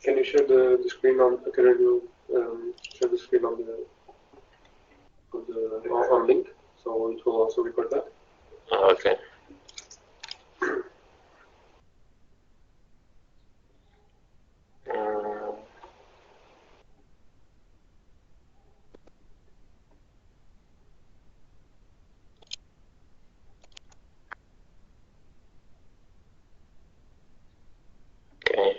Can you share the screen on? Can you share the screen on on link? So it will also record that. Okay. Okay.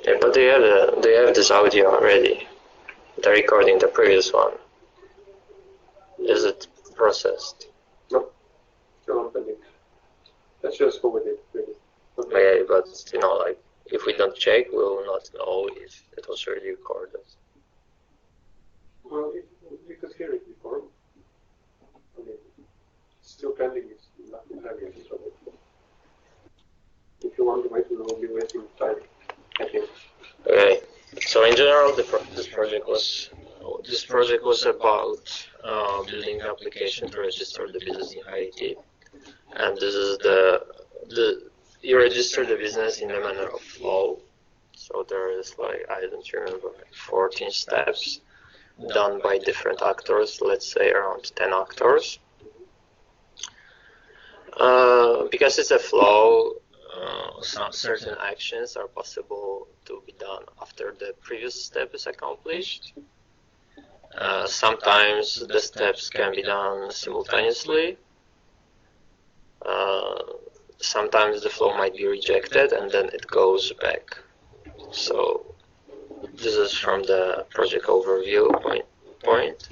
Yeah, but do you have this audio already? The recording, the previous one. Is it processed? No, still on pending. Let's just go with it, really. Okay, but you know, like if we don't check, we'll not know if it was really recorded. Well, you could hear it before. I mean, it's still pending. It's not having any trouble. If you want to wait, we will be wasting time, I think. Okay. So in general, this project was about building an application to register the business in Haiti, and this is you register the business in a manner of flow. So there is like I don't remember 14 steps done by different actors. Let's say around 10 actors. Because it's a flow, some certain actions are possible to be done after the previous step is accomplished. Sometimes the steps can be done simultaneously. Sometimes the flow might be rejected and then it goes back. So this is from the project overview point.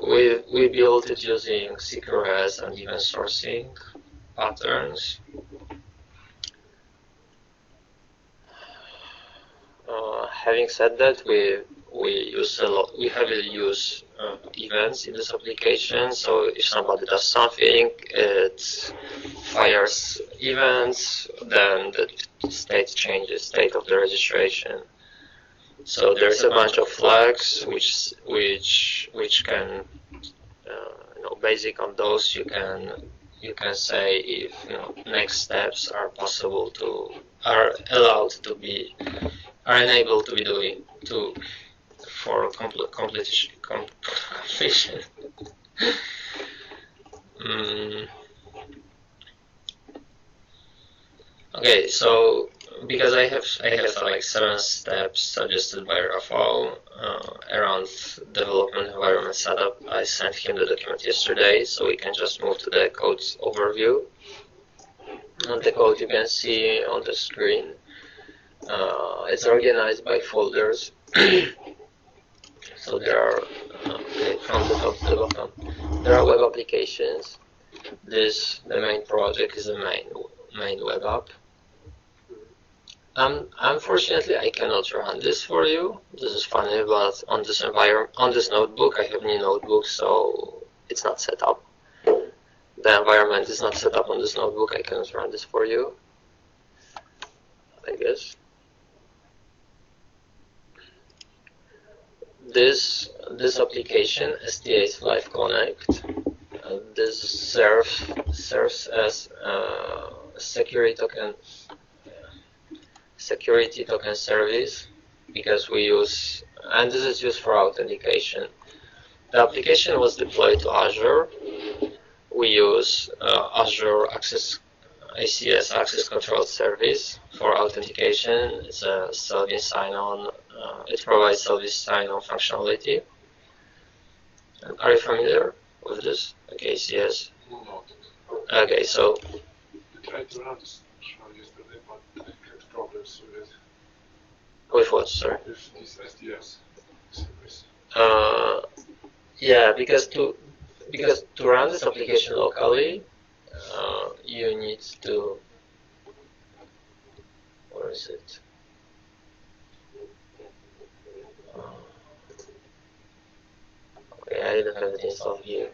We built it using CQRS and event sourcing patterns. Having said that, we heavily use events in this application. So if somebody does something, it fires events, then the state changes, state of the registration. So there's a bunch of flags which can basic on those you can say if next steps are enabled to be doing for completion. Okay, so because I have like 7 steps suggested by Rafał around development environment setup. I sent him the document yesterday, so we can just move to the code overview. And the code you can see on the screen. It's organized by folders. So there are from the top to the bottom. There are web applications. The main project is the main web app. Unfortunately, I cannot run this for you. This is funny, but on this notebook, I have new notebook, so it's not set up. The environment is not set up on this notebook. I cannot run this for you, I guess. This application, STA's Live Connect, this serves as security token service because we use, and this is used for authentication. The application was deployed to Azure. We use Azure ACS Access Control Service for authentication. It's a self sign-on. It provides self sign-on functionality. Are you familiar with this? Okay, ACS. Okay, so. I tried to run this yesterday, but I had problems with it. With what, sorry? With this SDS service. Yeah, because to run this application locally, you need to. Where is it? Okay, I didn't have it installed here.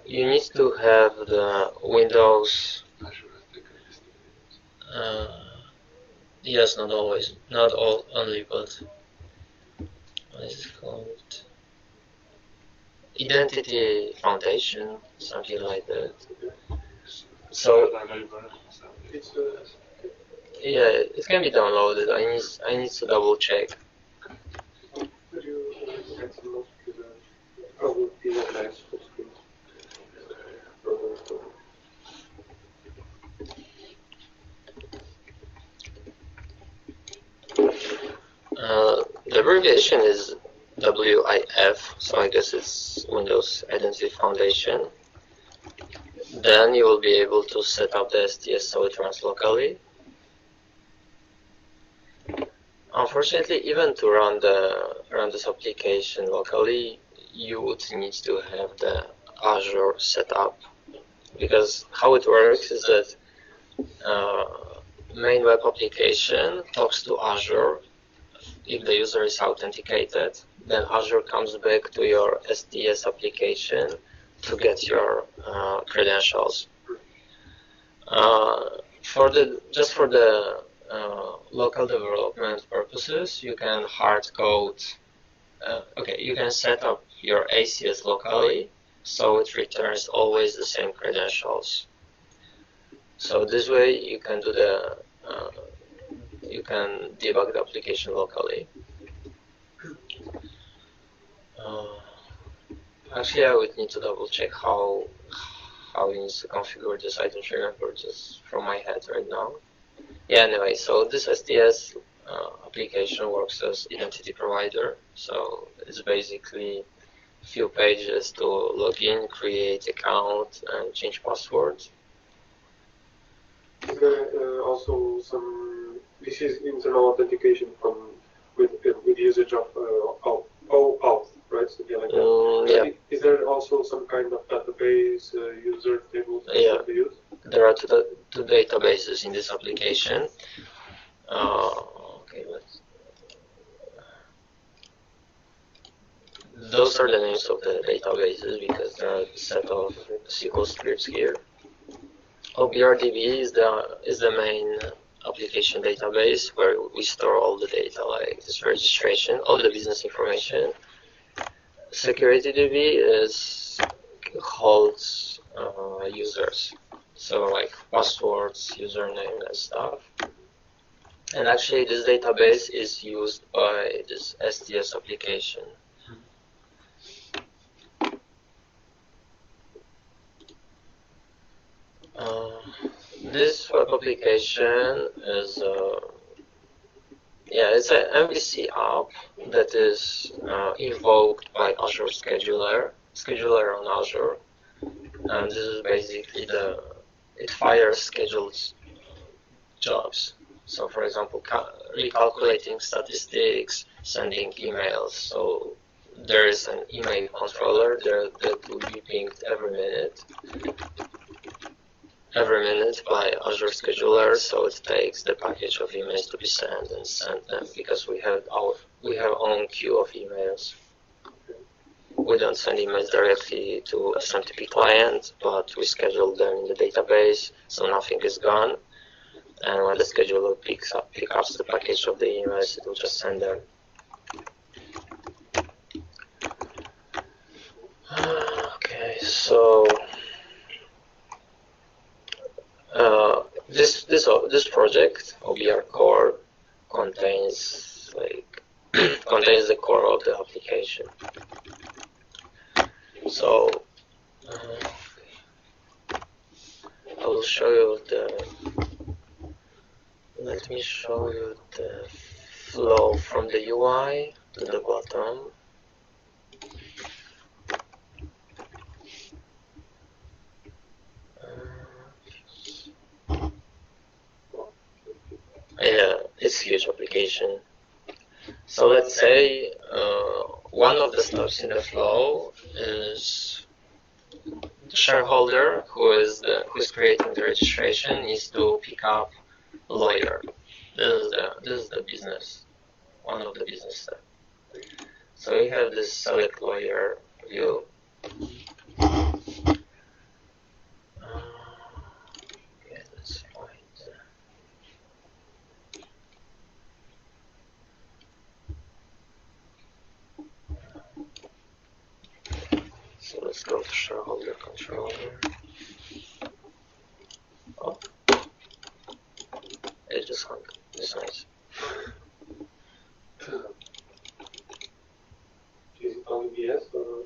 You need to have the Windows. Yes, not always, not all only, but what is it called? Identity Foundation, something like that. So It's yeah, it can be downloaded. I need to double check. could you add some notes to the probability of mass hosting program? The abbreviation is WIF, so I guess it's Windows Identity Foundation. Then you will be able to set up the STS so it runs locally. Unfortunately, even to run this application locally, you would need to have the Azure set up, because how it works is that main web application talks to Azure if the user is authenticated. Then Azure comes back to your STS application to get your credentials. For the local development purposes, you can hard code. You can set up your ACS locally, so it returns always the same credentials. So this way you can do you can debug the application locally. Actually, I would need to double check how you need to configure this. I don't remember just from my head right now. Yeah, anyway, so this STS application works as identity provider. So it's basically a few pages to log in, create account, and change password. Is there also some? This is internal authentication with usage of OAuth, right? Something like that. Yeah. Is there also some kind of database user table Yeah. they use? There are two databases in this application. Okay, those are the names of the databases because there are a set of SQL scripts here. OBRDB is the main application database where we store all the data, like this registration, all the business information. SecurityDB holds users, so like passwords, username, and stuff. And actually, this database is used by this STS application. This web application is it's an MVC app that is invoked by Azure Scheduler on Azure, and this is basically it fires scheduled jobs. So, for example, recalculating statistics, sending emails. So there is an email controller there that will be pinged every minute by Azure Scheduler, so it takes the package of emails to be sent and send them, because we have own queue of emails. We don't send emails directly to SMTP client, but we schedule them in the database, so nothing is gone. And when the scheduler picks up the package of the emails, it will just send them. Okay, so this project, OBR Core, contains the core of the application. So I will show you let me show you the flow from the UI to the bottom. Yeah, it's a huge application. So let's say one of the steps in the flow is the shareholder who is creating the registration needs to pick up a lawyer. This is the business, one of the business steps. So we have this select lawyer view. Okay, let's find. let's go to shareholder controller. Oh, it just hung. It's nice. Is it on EBS or?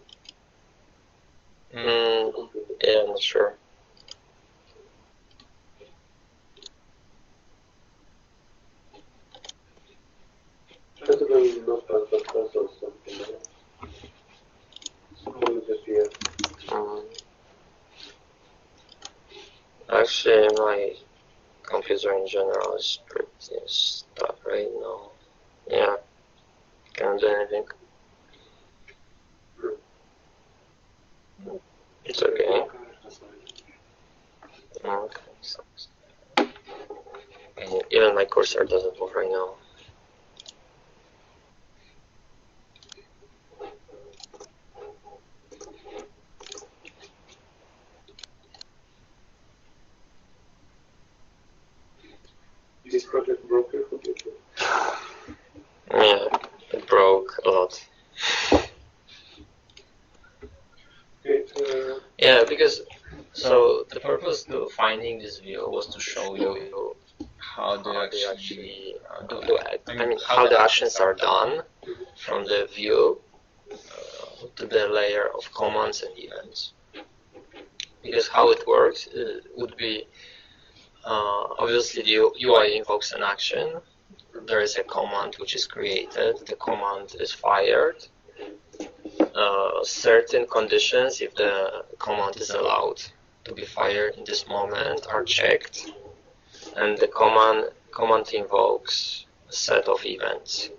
Yeah, I'm not sure. Try to go in Notepad or something. Or just VS. Actually, my computer in general is pretty stuck right now. Yeah, can't do anything. It's okay. Okay. And even my cursor doesn't move right now. This project broke your computer. Yeah, it broke a lot. Okay, Yeah, because so the purpose to finding this view was to show you how do you actually how the actions are done from the view to the layer of commands and events. Because how it works would be obviously the UI invokes an action. There is a command which is created. The command is fired. Certain conditions, if the command is allowed to be fired in this moment, are checked, and the command invokes a set of events.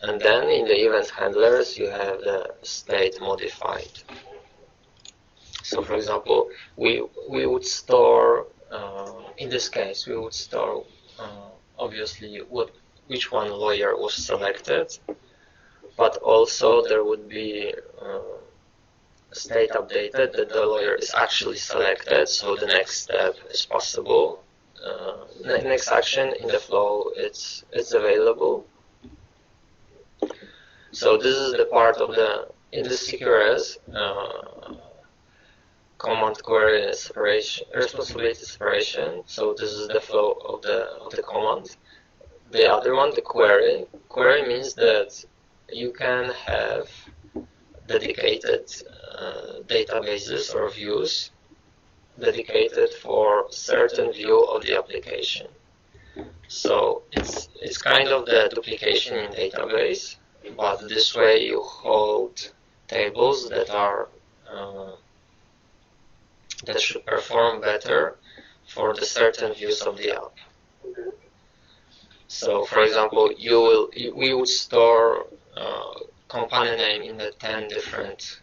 And then in the event handlers, you have the state modified. So, for example, we would store in this case we would store obviously which one lawyer was selected, but also there would be state updated that the lawyer is actually selected, so the next step is possible. Next action in the flow it's available. So this is the part of the in the CQRS command query separation, responsibility separation. So this is the flow of the command. The other one, the query. Query means that you can have dedicated databases or views dedicated for certain view of the application. So it's kind of the duplication in database, but this way you hold tables that are that should perform better for the certain views of the app. So, for example, we would store company name in the 10 different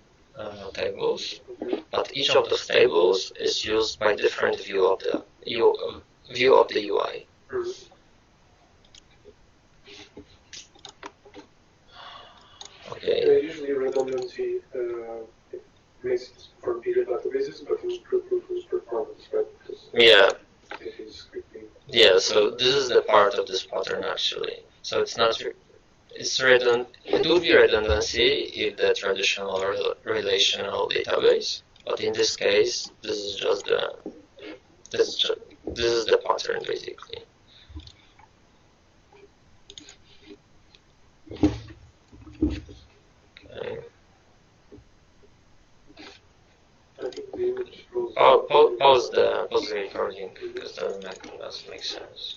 tables, but each of those tables is used by different view of the UI. Okay. Usually redundancy makes it for bigger databases, but it improves performance, right? Yeah. It is scripting. Yeah. So this is the part of this pattern actually. So it's not. It's it would be redundancy if the traditional relational database, but in this case, this is just this is the pattern basically. Okay. Pause the recording because that doesn't make sense.